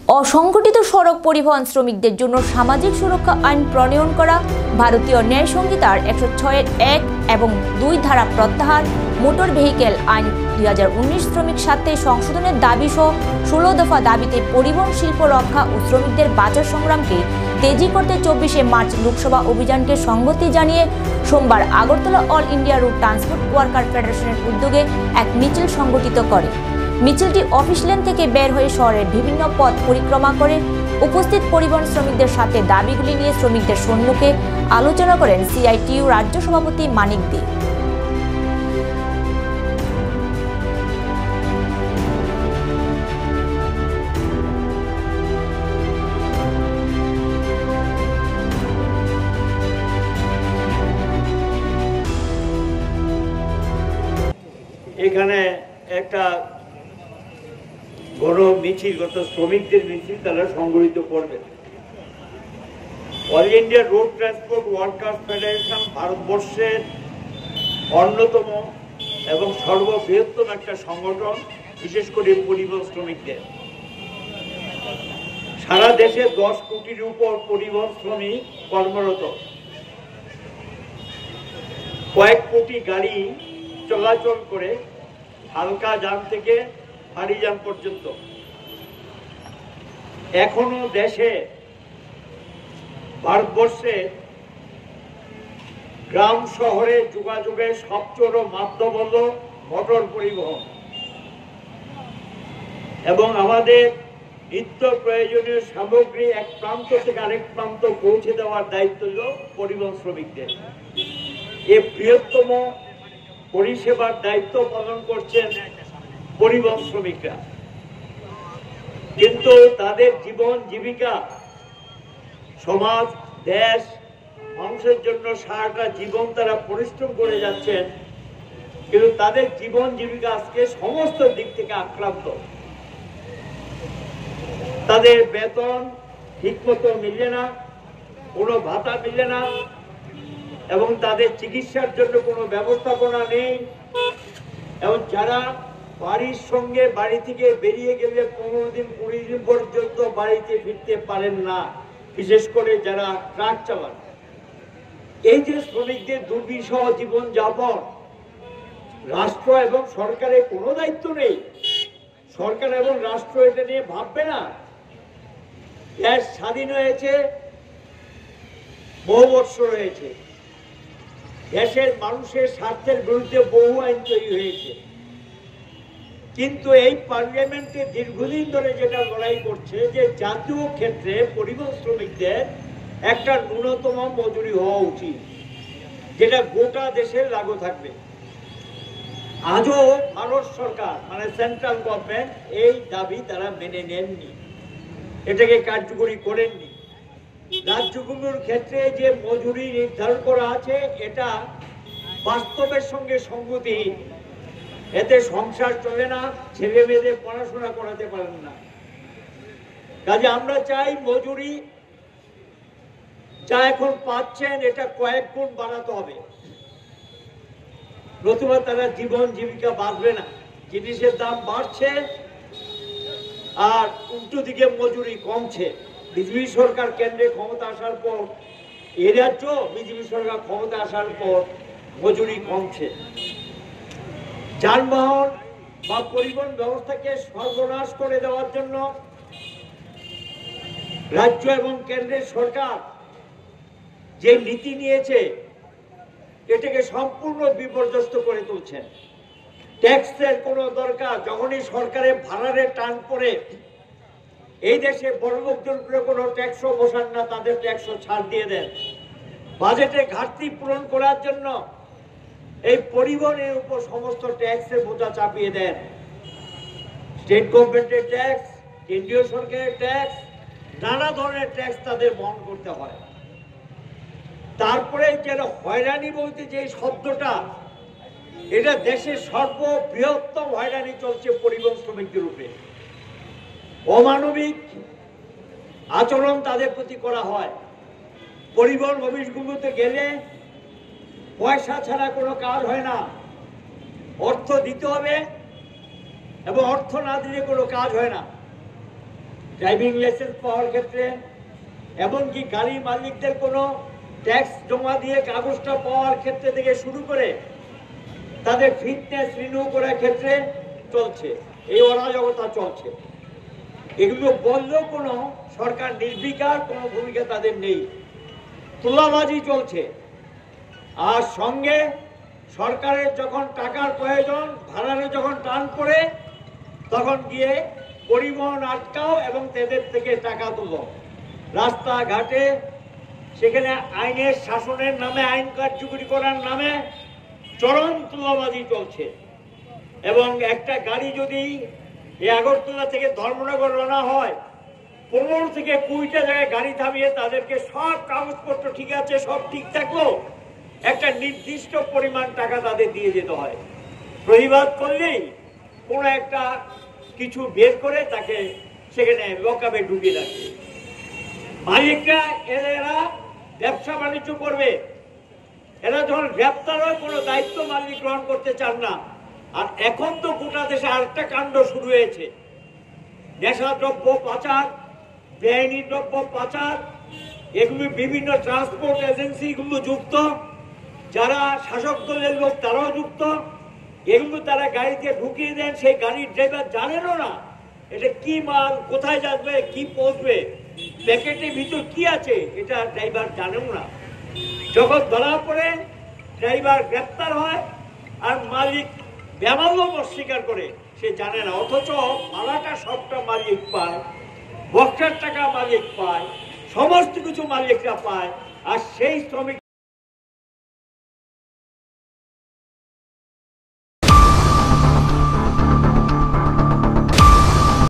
অসংগঠিত সড়ক পরিবহন শ্রমিকদের জন্য সামাজিক সুরক্ষা আইন প্রণয়ন করা, ভারতীয় ন্যায় সংহিতার 106-এর 1 এবং 2 ধারা প্রত্যাহার, মোটর ভেহিকেল আইন 2019 শ্রমিক স্বার্থে সংশোধনের দাবি সহ 16 দফা দাবিতে পরিবহন শিল্প রক্ষা ও শ্রমিকদের বাঁচার সংগ্রামকে তেজি করতে 24শে মার্চ লোকসভা অভিযানকে সংহতি জানিয়ে সোমবার Agartala all India route transport worker ফেডারেশনের উদ্যোগে এক মিছিল সংগঠিত করে। মিছিলটি অফিস লেন থেকে বের হয়ে শহরের বিভিন্ন পথ পরিক্রমা করে উপস্থিত পরিবহন শ্রমিকদের সাথে দাবিগুলি নিয়ে শ্রমিকদের সম্মুখে আলোচনা করেন সিআইটিইউ রাজ্য সভাপতি মানিক দে। এখানে একটা গণ মিছিল, শ্রমিকদের মিছিল তারা সংগঠিত করবে। All India road transport workers federation ভারতবর্ষের অন্যতম এবং সর্ববৃহত্তম একটা সংগঠন, বিশেষ করে পরিবহন শ্রমিকদের। সারা দেশে 10 কোটির উপর পরিবহন শ্রমিক কর্মরত, কয়েক কোটি গাড়ি চলাচল করে হালকা যান থেকে ভারী যান পর্যন্ত। এখনো দেশে, ভারতবর্ষে গ্রাম শহরে যোগাযোগের সবচেয়ে মাধ্যম হল মোটর পরিবহন, এবং আমাদের নিত্য প্রয়োজনীয় সামগ্রী এক প্রান্ত থেকে আরেক প্রান্ত পৌঁছে দেওয়ার দায়িত্ব হল পরিবহন শ্রমিকদের। এই বৃহত্তম পরিষেবার দায়িত্ব পালন করছেন পরিবহন শ্রমিকরা, কিন্তু তাদের জীবন জীবিকা, সমাজ, দেশ, মানুষের জন্য সারাটা জীবন তারা পরিশ্রম করে যাচ্ছেন, কিন্তু তাদের জীবন জীবিকা আজকে সমস্ত দিক থেকে আক্রান্ত। তাদের বেতন ঠিকমতো মিলছে না, কোনো ভাতা মিলছে না, এবং তাদের চিকিৎসার জন্য কোনো ব্যবস্থাপনা নেই। এবং যারা বাড়ির সঙ্গে বাড়ি থেকে বেরিয়ে গেলে 15 দিন 20 দিন পর্যন্ত বাড়িতে ফিরতে পারেন না, বিশেষ করে যারা ট্রাক চালান। এই যে শ্রমিকদের দুর্বিষহ জীবন যাপন, রাষ্ট্র এবং সরকারের কোনো দায়িত্ব নেই। সরকার এবং রাষ্ট্র এটা নিয়ে ভাববে না। দেশ স্বাধীন হয়েছে, বহু বছর হয়েছে, দেশের মানুষের স্বার্থের বিরুদ্ধে বহু আইন তৈরি হয়েছে, কিন্তু এই পার্লামেন্টে দীর্ঘদিন ধরে যেটা লড়াই করছে যে জাতীয় ক্ষেত্রে পরিবহন শ্রমিকদের একটা ন্যূনতম মজুরি হওয়া উচিত, যেটা গোটা দেশের লাগু থাকবে। আজও ভারত সরকার মানে সেন্ট্রাল গভর্নমেন্ট এই দাবি তারা মেনে নেননি, এটাকে কার্যকরী করেননি। রাজ্যগুলোর ক্ষেত্রে যে মজুরি নির্ধারণ করা আছে এটা বাস্তবের সঙ্গে সংগতিহীন, এতে সংসার চলে না, ছেলে মেয়েদের পড়াশোনা করাতে পারেন না। কাজে আমরা চাই মজুরি যা এখন পাচ্ছেন এটা কয়েক গুণ বাড়াতে হবে, নতুবা তারা জীবন জীবিকা বাঁচবে না। জিনিসের দাম বাড়ছে আর উল্টো দিকে মজুরি কমছে। বিজেপি সরকার কেন্দ্রে ক্ষমতা আসার পর, এই রাজ্য বিজেপি সরকার ক্ষমতা আসার পর মজুরি কমছে। যানবাহন বা পরিবহন ব্যবস্থাকে সর্বনাশ করে দেওয়ার জন্য রাজ্য এবং কেন্দ্রের সরকার যে নীতি নিয়েছে এটাকে সম্পূর্ণ বিপর্যস্ত করে তুলছেন। ট্যাক্সের কোনো দরকার, যখনই সরকারের ভাড়ারে টান পড়ে, এই দেশে বড় লোকদের উপরে কোনো ট্যাক্সও বসান না, তাদের ট্যাক্সও ছাড় দিয়ে দেন। বাজেটে ঘাটতি পূরণ করার জন্য এই পরিবহনের উপর সমস্ত ট্যাক্সের বোঝা চাপিয়ে দেন। স্টেট গভর্নমেন্টের ট্যাক্স, কেন্দ্রীয় সরকারের ট্যাক্স, নানা ধরনের ট্যাক্স তাদের বহন করতে হয়। তারপরে যেটা হয়রানি বলতে যে শব্দটা, এটা দেশের সর্ববৃহত্তম হয়রানি চলছে পরিবহন শ্রমিকদের উপরে। অমানবিক আচরণ তাদের প্রতি করা হয়। পরিবহন অফিসগুলোতে গেলে পয়সা ছাড়া কোনো কাজ হয় না, অর্থ দিতে হবে, এবং অর্থ না দিলে কোনো কাজ হয় না। ড্রাইভিং লাইসেন্স পাওয়ার ক্ষেত্রে, এমনকি গাড়ি মালিকদের কোনো ট্যাক্স জমা দিয়ে কাগজটা পাওয়ার ক্ষেত্রে থেকে শুরু করে তাদের ফিটনেস রিনিউ করার ক্ষেত্রে চলছে, এই অরাজকতা চলছে। এগুলো বললেও কোনো সরকার নির্বিকার কোনো ভূমিকা তাদের নেই। তোলাবাজি চলছে। আর সঙ্গে সরকারের যখন টাকার প্রয়োজন, ভাড়ারে যখন টান পড়ে, তখন গিয়ে পরিবহন আটকাও এবং তাদের থেকে টাকা তুলো। রাস্তাঘাটে সেখানে আইনের শাসনের নামে, আইন কার্যকরী করার নামে চরম তোলাবাজি চলছে। এবং একটা গাড়ি যদি এই আগরতলা থেকে ধর্মনগর রওনা হয়, 15 থেকে 20টা জায়গায় গাড়ি থামিয়ে তাদেরকে সব কাগজপত্র ঠিক আছে, সব ঠিক থাকলো, একটা নির্দিষ্ট পরিমাণ টাকা তাদের দিয়ে যেতে হয়। প্রতিবাদ করলেই কোনো একটা কিছু বের করে তাকে সেখানে লকআপে ঢুকিয়ে রাখে। মালিকরা এরা ব্যবসা বাণিজ্য করবে, এরা যখন গ্রেপ্তার হয় কোনো দায়িত্ব মালিক গ্রহণ করতে চান না। আর এখন তো গোটা দেশে আরেকটা কাণ্ড শুরু হয়েছে, নেশাদ্রব্য পাচার, বেআইনি দ্রব্য পাচার, এগুলি বিভিন্ন ট্রান্সপোর্ট এজেন্সিগুলো যুক্ত, যারা শাসক দলের লোক তারাও যুক্ত। এগুলো তারা গাড়িতে ঢুকিয়ে দেন, সেই গাড়ির ড্রাইভার জানেনও না এটা কি মাল, কোথায় যাবে, কি পৌঁছবে, প্যাকেটের ভিতর কি আছে, এটা ড্রাইভার জানেও না। যখন ধরা পড়ে ড্রাইভার গ্রেপ্তার হয় আর মালিক বেমাল্য অস্বীকার করে, সে জানে না। অথচ ভাড়াটা সবটা মালিক পায়, বক্সার টাকা মালিক পায়, সমস্ত কিছু মালিকরা পায়, আর সেই শ্রমিক